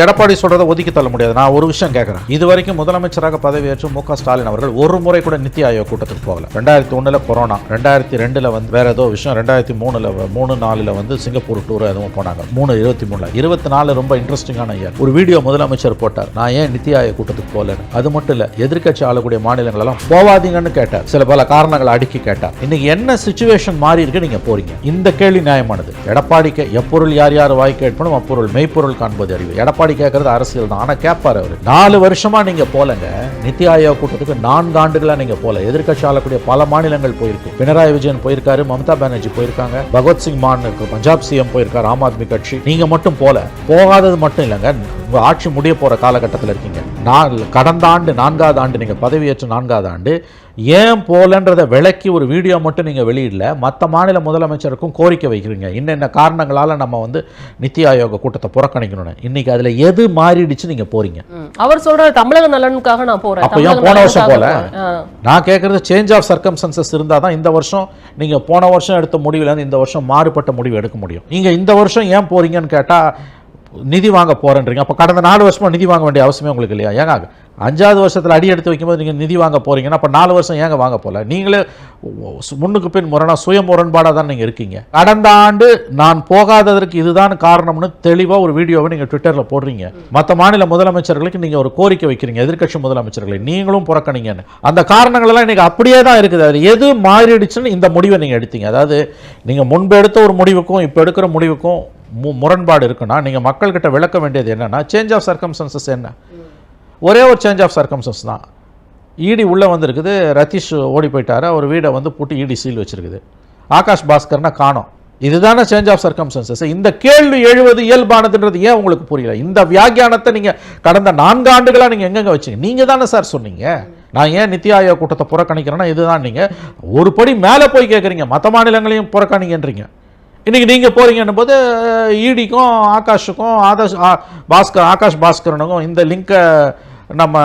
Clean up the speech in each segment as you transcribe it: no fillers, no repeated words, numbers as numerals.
எடப்பாடி சொல்றதை ஒதுக்கி தள்ள முடியாது. நான் ஒரு விஷயம் கேட்கறேன். இதுவரைக்கும் முதலமைச்சராக பதவியேற்று மு க ஸ்டாலின் அவர்கள் ஒரு முறை கூட நித்தி ஆயோக் கூட்டத்துக்கு போகல. 2001 கொரோனா, 2002 வந்து வேற ஏதோ விஷயம், 2003 வந்து சிங்கப்பூர் டூர் எதுவும் போனாங்க. 23 24 ரொம்ப இன்ட்ரெஸ்டிங்கான இயர். ஒரு வீடியோ முதலமைச்சர் போட்டார், நான் ஏன் நித்தி ஆயோக் கூட்டத்துக்கு போகலன்னு. அது மட்டும் இல்ல, எதிர்க்கட்சி ஆளக்கூடிய மாநிலங்கள் எல்லாம் போவாதீங்கன்னு கேட்டார். சில பல காரணங்களை அடுக்கி கேட்டார். இன்னைக்கு என்ன சிச்சுவேஷன் மாறி இருக்கு, நீங்க போறீங்க? இந்த கேள்வி நியாயமானது. எடப்பாடிக்கு எப்பொருள் யார் யார் வாய் கேட்பனும் அப்பொருள் மெய்ப்பொருள் காண்பது அறிவு. எடப்பாடி கேட்கறது அரசியல் தான். ஆனா கேட்பாரு அவரு, 4 வருஷமா நீங்க போலங்க நித்தி ஆயோக் கூட்டத்துக்கு, 4 ஆண்டுகளா நீங்க போல. எதிர்க்கட்சி ஆளக்கூடிய பல மாநிலங்கள் போயிருக்கு. பினராயி விஜயன் போயிருக்காரு, மம்தா பானர்ஜி போயிருக்காங்க, பகத்சிங் மான் இருக்கு, பஞ்சாப் சிஎம் போயிருக்காரு, ஆம் ஆத்மி கட்சி. நீங்க மட்டும் போகாதது மட்டும் இல்லைங்க, உங்க ஆட்சி முடிய போற காலகட்டத்தில் இருக்கீங்க. கடந்த ஆண்டு 4வது ஆண்டு நீங்க பதவியேற்ற 4வது ஆண்டு ஏன் போலன்றதை விளக்கி ஒரு வீடியோ மட்டும் நீங்க வெளியிடல. மற்ற மாநில முதலமைச்சருக்கும் கோரிக்கை வைக்கிறீங்க, இன்னென்ன காரணங்களால நம்ம வந்து நித்தி ஆயோக கூட்டத்தை புறக்கணிக்கணும்னு. இன்னைக்கு அதுல எது மாறிடுச்சு நீங்க போறீங்க? அவர் சொல்ற தமிழக நலனுக்காக நான் போறேன். அப்ப ஏன் போன வருஷம் போல? நான் கேட்கறது சேஞ்ச் ஆஃப் சர்க்கம்ஸ்டன்சஸ் இருந்தா தான் இந்த வருஷம் நீங்க போன வருஷம் எடுத்த முடிவுல இருந்து இந்த வருஷம் மாறுபட்ட முடிவு எடுக்க முடியும். நீங்க இந்த வருஷம் ஏன் போறீங்கன்னு கேட்டா நிதி வாங்க போறேன்றீங்க. அப்ப கடந்த 4 வருஷமா நிதி வாங்க வேண்டிய அவசியமே உங்களுக்கு இல்லையா? ஏங்க 5வது வருஷத்துல அடி எடுத்து வைக்கும்போது நீங்க நிதி வாங்க போறீங்கன்னா அப்ப 4 வருஷம் ஏங்க வாங்க போல? நீங்களே முன்னுக்கு பின் முரணா சுய முரண்பாடா தான் நீங்க இருக்கீங்க. கடந்த ஆண்டு நான் போகாததற்கு இதுதான் காரணம்னு தெளிவா ஒரு வீடியோவை நீங்க ட்விட்டர்ல போடுறீங்க. மற்ற மாநில முதலமைச்சர்களுக்கு நீங்க ஒரு கோரிக்கை வைக்கிறீங்க, எதிர்க்கட்சி முதலமைச்சர்களை நீங்களும் புறக்கணிங்கன்னு. அந்த காரணங்கள் எல்லாம் இன்னைக்கு அப்படியே தான் இருக்குது. அது எது மாறிடுச்சுன்னு இந்த முடிவை நீங்க எடுத்தீங்க? அதாவது நீங்க முன்பு எடுத்த ஒரு முடிவுக்கும் இப்ப எடுக்கிற முடிவுக்கும் முரண்பாடு இருக்குன்னா நீங்க மக்கள்கிட்ட விளக்க வேண்டியது என்னன்னா, சேஞ்ச் ஆஃப் சர்க்கம்ஸ்டன்சஸ் என்ன? ஒரே ஒரு சேஞ்ச் ஆஃப் சர்க்கம்ஸ்டன்ஸ் தான். இடி உள்ளே வந்திருக்குது, ரதீஷ் ஓடி போயிட்டாரு, அவர் வீடை வந்து பூட்டி இடி சீல் வச்சிருக்குது, ஆகாஷ் பாஸ்கர்னா காணோம். இதுதானே சேஞ்ச் ஆஃப் சர்க்கம்ஸ்டன்சஸ். இந்த கேள்வி எழுவது இயல்பானதுன்றது ஏன் உங்களுக்கு புரியல? இந்த வியாக்கியானத்தை நீங்க கடந்த 4 ஆண்டுகளா நீங்க எங்கெங்க வச்சீங்க? நீங்க தானே சார் சொன்னீங்க நான் ஏன் நித்தி ஆயோக் கூட்டத்தை புறக்கணிக்கிறேன்னா இதுதான். நீங்க ஒரு படி மேலே போய் கேட்குறீங்க, மற்ற மாநிலங்களையும் புறக்கணிங்கன்றீங்க. இன்னைக்கு நீங்க போறீங்கன்னும் போது ஈடிக்கும் ஆகாஷுக்கும் ஆகாஷ் பாஸ்கரனுக்கும் இந்த லிங்கை நம்ம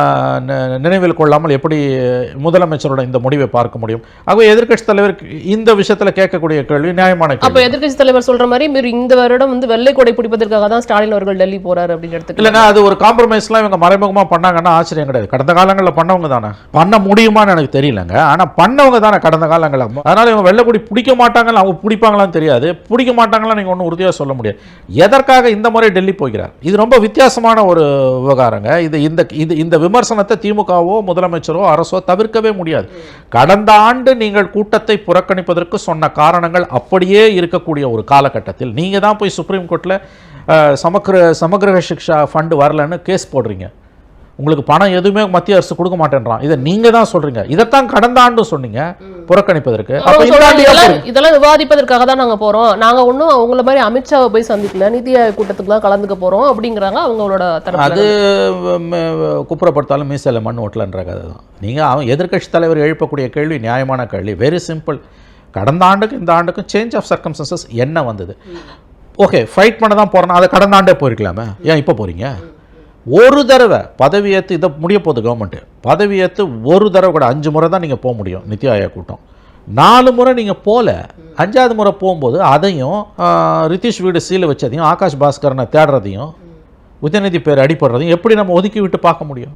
நினைவில் கொள்ளாமல் எப்படி முதலமைச்சரோட இந்த முடிவை பார்க்க முடியும்? ஆகவே எதிர்க்கட்சி தலைவர் இந்த விஷயத்துல கேட்கக்கூடிய கேள்வி நியாயமான கேள்வி. அப்ப எதிர்க்கட்சி தலைவர் சொல்ற மாதிரி இந்த வருடம் வந்து வெள்ளை கொடை பிடிப்பதற்காக தான் ஸ்டாலின் அவர்கள் டெல்லி போறாரு அப்படின்னு எடுத்துக்கலாம். இல்லைங்க, அது ஒரு காம்ப்ரமைஸ்லாம் இவங்க மறைமுகமா பண்ணாங்கன்னா ஆச்சரியம் கிடையாது. கடந்த காலங்களில் பண்ணவங்க தானே, பண்ண முடியுமான்னு எனக்கு தெரியலங்க. ஆனா பண்ணவங்க தானே கடந்த காலங்களில். அதனால இவங்க வெள்ளை கொடி பிடிக்க மாட்டாங்கன்னு, அவங்க பிடிப்பாங்களான்னு தெரியாது, பிடிக்க மாட்டாங்களா நீங்க ஒன்றும் உறுதியாக சொல்ல முடியாது. எதற்காக இந்த முறை டெல்லி போகிறார்? இது ரொம்ப வித்தியாசமான ஒரு விவகாரங்க. இந்த விமர்சனத்தை திமுகவோ முதலமைச்சரோ அரசோ தவிர்க்கவே முடியாது. கடந்த ஆண்டு நீங்கள் கூட்டத்தை புறக்கணிப்பதற்கு சொன்ன காரணங்கள் அப்படியே இருக்கக்கூடிய ஒரு காலகட்டத்தில் நீங்க தான் போய் சுப்ரீம் கோர்ட்ல சமக்கிர சிக்ஷா ஃபண்ட் வரலன்னு கேஸ் போடுறீங்க. உங்களுக்கு பணம் எதுவுமே மத்திய அரசு கொடுக்க மாட்டேன்றான். இதை நீங்க தான் சொல்றீங்க. இதைத்தான் கடந்த ஆண்டு சொன்னீங்க புறக்கணிப்பதற்கு. இதெல்லாம் விவாதிப்பதற்காக தான் நாங்க போறோம். நாங்க ஒன்னும் அவங்கள மாதிரி அமித்ஷாவை போய் சந்திக்கல, நிதி ஆயோக் கூட்டத்துக்கு தான் கலந்துக்க போறோம் அப்படிங்கிறாங்க அவங்களோட தரப்பு. அது குப்புறப்படுத்தாலும் மீசையில் மண் ஓட்டலன்ற கதை தான். நீங்க எதிர்க்கட்சி தலைவர் எழுப்பக்கூடிய கேள்வி நியாயமான கேள்வி. Very simple. கடந்த ஆண்டுக்கு இந்த ஆண்டுக்கும் சேஞ்ச் ஆஃப் சர்க்கம்ஸ்டன்சஸ் என்ன வந்தது? ஓகே, ஃபைட் பண்ண தான் போறேன்னா அதை கடந்த ஆண்டே போயிருக்கலாமே, ஏன் இப்போ போறீங்க? ஒரு தடவை பதவியேற்று இதை முடிய போகுது கவர்மெண்ட். பதவியேற்று ஒரு தடவை கூட 5 முறை தான் நீங்கள் போக முடியும் நித்தி ஆயோக் கூட்டம். 4 முறை நீங்கள் போல, 5வது முறை போகும்போது அதையும் ரிதீஷ் வீடு சீலை வச்சதையும் ஆகாஷ் பாஸ்கரனை தேடுறதையும் உதயநிதி பேர் அடிப்படுறதையும் எப்படி நம்ம ஒதுக்கி விட்டு பார்க்க முடியும்?